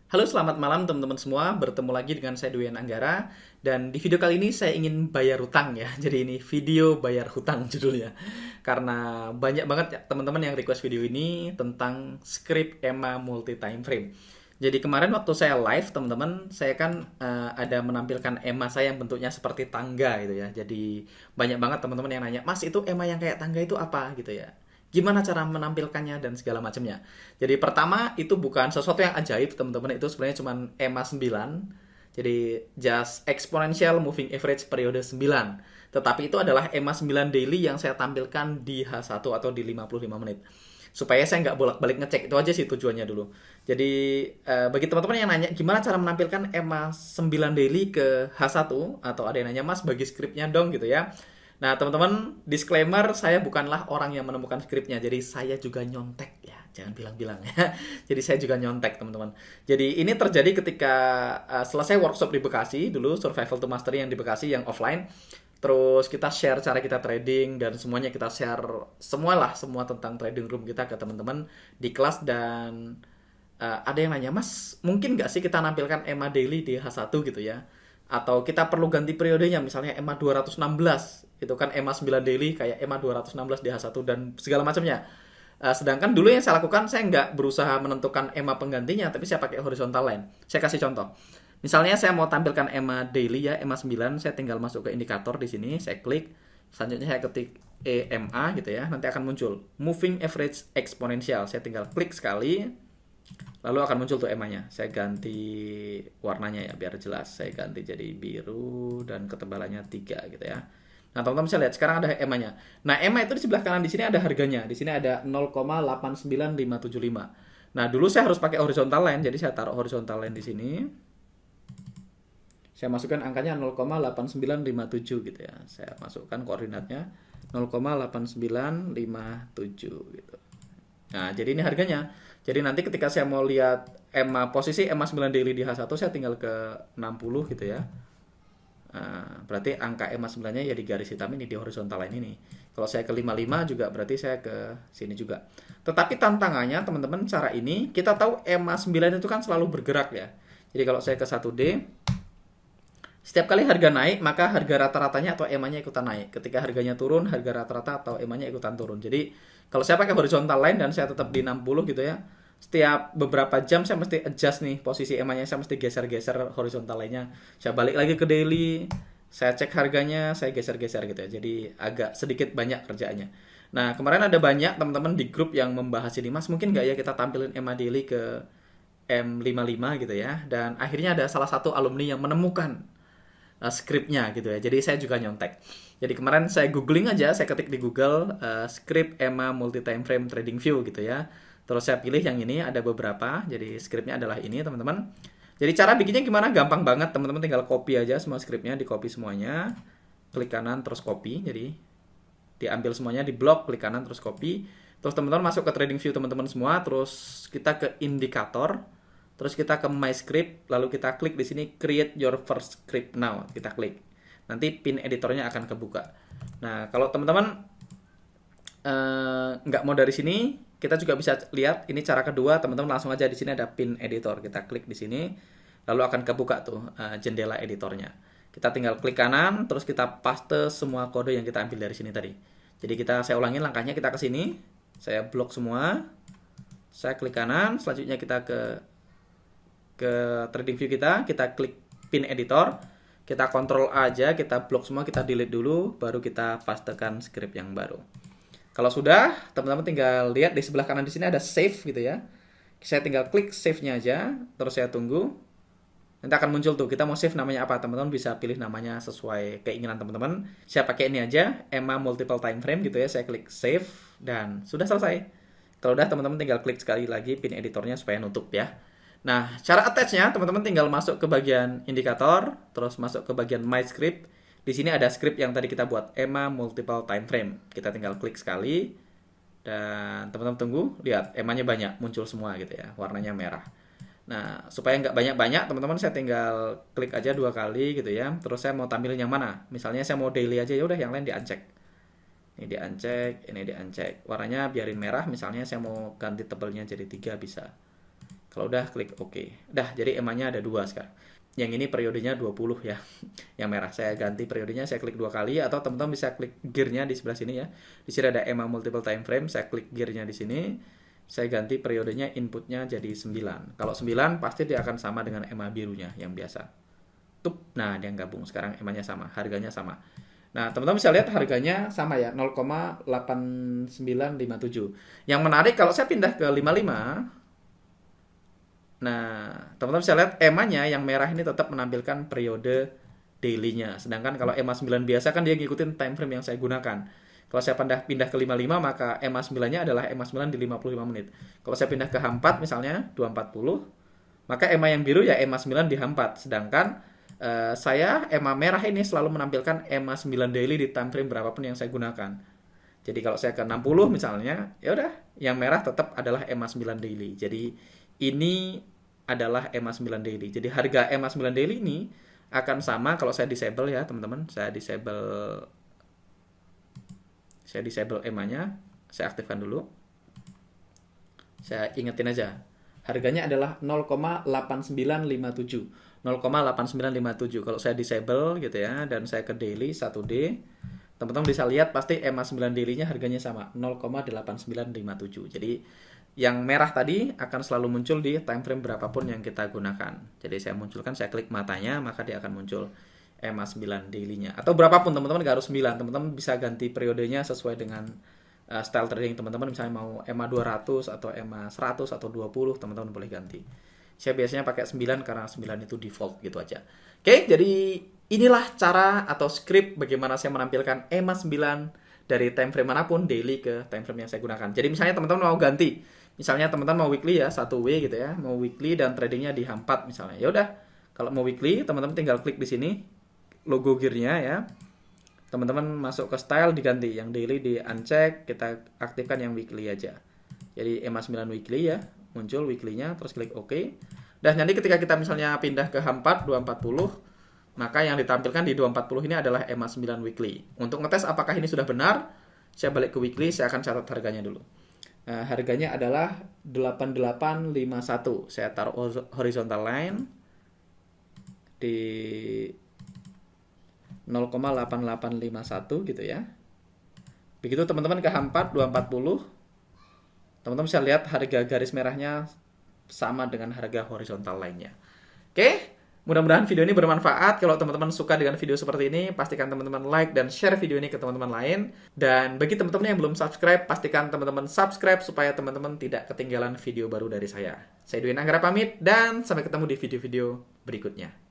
Halo, selamat malam teman-teman semua. Bertemu lagi dengan saya Duyan Anggara. Dan di video kali ini saya ingin bayar hutang ya. Jadi ini video bayar hutang judulnya. Karena banyak banget ya teman-teman yang request video ini tentang script EMA multi time frame. Jadi kemarin waktu saya live teman-teman, saya kan ada menampilkan EMA saya yang bentuknya seperti tangga gitu ya. Jadi banyak banget teman-teman yang nanya, "Mas, itu EMA yang kayak tangga itu apa?" gitu ya. Gimana cara menampilkannya dan segala macamnya. Jadi pertama itu bukan sesuatu yang ajaib teman-teman, itu sebenarnya cuma EMA 9. Jadi just exponential moving average periode 9. Tetapi itu adalah EMA 9 daily yang saya tampilkan di H1 atau di 55 menit. Supaya saya nggak bolak-balik ngecek, itu aja sih tujuannya dulu. Jadi bagi teman-teman yang nanya gimana cara menampilkan EMA 9 daily ke H1, atau ada yang nanya, "Mas, bagi skripnya dong," gitu ya. Nah, teman-teman, disclaimer, saya bukanlah orang yang menemukan skripnya, jadi saya juga nyontek ya, jangan bilang-bilang ya. Jadi saya juga nyontek, teman-teman. Jadi ini terjadi ketika selesai workshop di Bekasi dulu, Survival to Mastery yang di Bekasi yang offline. Terus kita share cara kita trading dan semuanya kita share semualah semua tentang trading room kita ke teman-teman di kelas. Dan ada yang nanya, "Mas, mungkin nggak sih kita nampilkan EMA daily di H1 gitu ya? Atau kita perlu ganti periodenya, misalnya EMA 216, itu kan EMA 9 daily kayak EMA 216 di H1 dan segala macamnya." Sedangkan dulu yang saya lakukan, saya nggak berusaha menentukan EMA penggantinya, tapi saya pakai horizontal line. Saya kasih contoh. Misalnya saya mau tampilkan EMA daily ya, EMA 9, saya tinggal masuk ke indikator di sini, saya klik, selanjutnya saya ketik EMA gitu ya, nanti akan muncul moving average exponential. Saya tinggal klik sekali, lalu akan muncul tuh EMA-nya. Saya ganti warnanya ya biar jelas. Saya ganti jadi biru dan ketebalannya 3 gitu ya. Nah, teman-teman bisa lihat sekarang ada EMA-nya. Nah, EMA itu di sebelah kanan di sini ada harganya. Di sini ada 0,89575. Nah, dulu saya harus pakai horizontal line, jadi saya taruh horizontal line di sini. Saya masukkan angkanya 0,8957 gitu ya. Saya masukkan koordinatnya 0,8957 gitu. Nah, jadi ini harganya. Jadi nanti ketika saya mau lihat EMA, posisi EMA 9 daily di H1, saya tinggal ke 60 gitu ya. Nah, berarti angka EMA 9-nya ya di garis hitam ini, di horizontal line ini. Kalau saya ke 55 juga berarti saya ke sini juga. Tetapi tantangannya teman-teman, cara ini kita tahu EMA 9 itu kan selalu bergerak ya. Jadi kalau saya ke 1D, setiap kali harga naik, maka harga rata-ratanya atau EMA-nya ikutan naik. Ketika harganya turun, harga rata-rata atau EMA-nya ikutan turun. Jadi, kalau saya pakai horizontal line dan saya tetap di 60 gitu ya, setiap beberapa jam saya mesti adjust nih posisi EMA-nya, saya mesti geser-geser horizontal line-nya. Saya balik lagi ke daily, saya cek harganya, saya geser-geser gitu ya. Jadi, agak sedikit banyak kerjaannya. Nah, kemarin ada banyak teman-teman di grup yang membahas ini, "Mas, mungkin nggak ya kita tampilin EMA daily ke M55 gitu ya." Dan akhirnya ada salah satu alumni yang menemukan skripnya gitu ya. Jadi saya juga nyontek. Jadi kemarin saya googling aja, saya ketik di Google script EMA multi time frame trading view gitu ya. Terus saya pilih yang ini, ada beberapa. Jadi skripnya adalah ini teman-teman. Jadi cara bikinnya gimana? Gampang banget, teman-teman tinggal copy aja semua skripnya, di copy semuanya. Klik kanan terus copy. Jadi diambil semuanya di blok, klik kanan terus copy. Terus teman-teman masuk ke trading view teman-teman semua, terus kita ke indikator. Terus kita ke My Script, lalu kita klik di sini Create Your First Script Now. Kita klik. Nanti pin editornya akan kebuka. Nah, kalau teman-teman nggak mau dari sini, kita juga bisa lihat ini cara kedua. Teman-teman langsung aja di sini ada pin editor. Kita klik di sini, lalu akan kebuka tuh jendela editornya. Kita tinggal klik kanan, terus kita paste semua kode yang kita ambil dari sini tadi. Jadi saya ulangin langkahnya, kita ke sini, saya blok semua, saya klik kanan, selanjutnya kita ke trading view kita klik pin editor, kita kontrol aja, kita blok semua, kita delete dulu, baru kita pastekan script yang baru. Kalau sudah, teman-teman tinggal lihat di sebelah kanan di sini ada save gitu ya. Saya tinggal klik save-nya aja, terus saya tunggu. Nanti akan muncul tuh, kita mau save namanya apa, teman-teman bisa pilih namanya sesuai keinginan teman-teman. Saya pakai ini aja, EMA multiple time frame gitu ya, saya klik save, dan sudah selesai. Kalau udah, teman-teman tinggal klik sekali lagi pin editornya supaya nutup ya. Nah, cara attach-nya teman-teman tinggal masuk ke bagian indikator, terus masuk ke bagian My Script. Di sini ada script yang tadi kita buat, EMA multiple time frame. Kita tinggal klik sekali, dan teman-teman tunggu, lihat EMA-nya banyak, muncul semua gitu ya, warnanya merah. Nah, supaya nggak banyak-banyak, teman-teman saya tinggal klik aja 2 kali gitu ya. Terus saya mau tampilin yang mana? Misalnya saya mau daily aja, ya udah yang lain di-uncheck. Ini di-uncheck, ini di-uncheck. Warnanya biarin merah, misalnya saya mau ganti tebelnya jadi 3 bisa. Kalau udah klik OK. Udah, jadi EMA-nya ada 2 sekarang. Yang ini periodenya 20 ya. Yang merah saya ganti periodenya, saya klik 2 kali, atau teman-teman bisa klik gearnya di sebelah sini ya. Di sini ada EMA multiple time frame, saya klik gearnya di sini. Saya ganti periodenya, inputnya jadi 9. Kalau 9 pasti dia akan sama dengan EMA birunya yang biasa. Tup, nah dia gabung. Sekarang EMA-nya sama, harganya sama. Nah, teman-teman bisa lihat harganya sama ya, 0,8957. Yang menarik kalau saya pindah ke 55, nah, teman-teman bisa lihat EMA-nya yang merah ini tetap menampilkan periode daily-nya. Sedangkan kalau EMA 9 biasa kan dia ngikutin time frame yang saya gunakan. Kalau saya pindah ke 55, maka EMA 9-nya adalah EMA 9 di 55 menit. Kalau saya pindah ke H4 misalnya 240, maka EMA yang biru ya EMA 9 di H4. Sedangkan saya EMA merah ini selalu menampilkan EMA 9 daily di time frame berapapun yang saya gunakan. Jadi kalau saya ke 60 misalnya, ya udah, yang merah tetap adalah EMA 9 daily. Jadi ini adalah EMA 9 daily. Jadi harga EMA 9 daily ini akan sama kalau saya disable ya, teman-teman. Saya disable EMA-nya, saya aktifkan dulu. Saya ingetin aja. Harganya adalah 0,8957. 0,8957. Kalau saya disable gitu ya, dan saya ke daily 1D, teman-teman bisa lihat pasti EMA 9 daily-nya harganya sama, 0,8957. Jadi yang merah tadi akan selalu muncul di time frame berapapun yang kita gunakan. Jadi saya munculkan, saya klik matanya, maka dia akan muncul EMA 9 daily-nya. Atau berapapun, teman-teman nggak harus 9. Teman-teman bisa ganti periodenya sesuai dengan style trading teman-teman. Misalnya mau EMA 200 atau EMA 100 atau 20, teman-teman boleh ganti. Saya biasanya pakai 9 karena 9 itu default gitu aja. Oke, jadi inilah cara atau script bagaimana saya menampilkan EMA 9 dari time frame manapun daily ke time frame yang saya gunakan. Jadi misalnya teman-teman mau ganti, misalnya teman-teman mau weekly ya, 1W gitu ya, mau weekly dan tradingnya di H4 misalnya. Ya udah, kalau mau weekly, teman-teman tinggal klik di sini logo gearnya ya. Teman-teman masuk ke style, diganti yang daily di uncheck, kita aktifkan yang weekly aja. Jadi EMA 9 weekly ya, muncul weekly-nya, terus klik OK. Dan nanti ketika kita misalnya pindah ke H4 240, maka yang ditampilkan di 240 ini adalah EMA 9 weekly. Untuk ngetes apakah ini sudah benar, saya balik ke weekly, saya akan catat harganya dulu. Nah, harganya adalah 8851. Saya taruh horizontal line di 0,8851 gitu ya. Begitu teman-teman ke H4 240, teman-teman bisa lihat harga garis merahnya sama dengan harga horizontal line-nya. Oke, mudah-mudahan video ini bermanfaat. Kalau teman-teman suka dengan video seperti ini, pastikan teman-teman like dan share video ini ke teman-teman lain. Dan bagi teman-teman yang belum subscribe, pastikan teman-teman subscribe supaya teman-teman tidak ketinggalan video baru dari saya. Saya Dwi Anggara pamit, dan sampai ketemu di video-video berikutnya.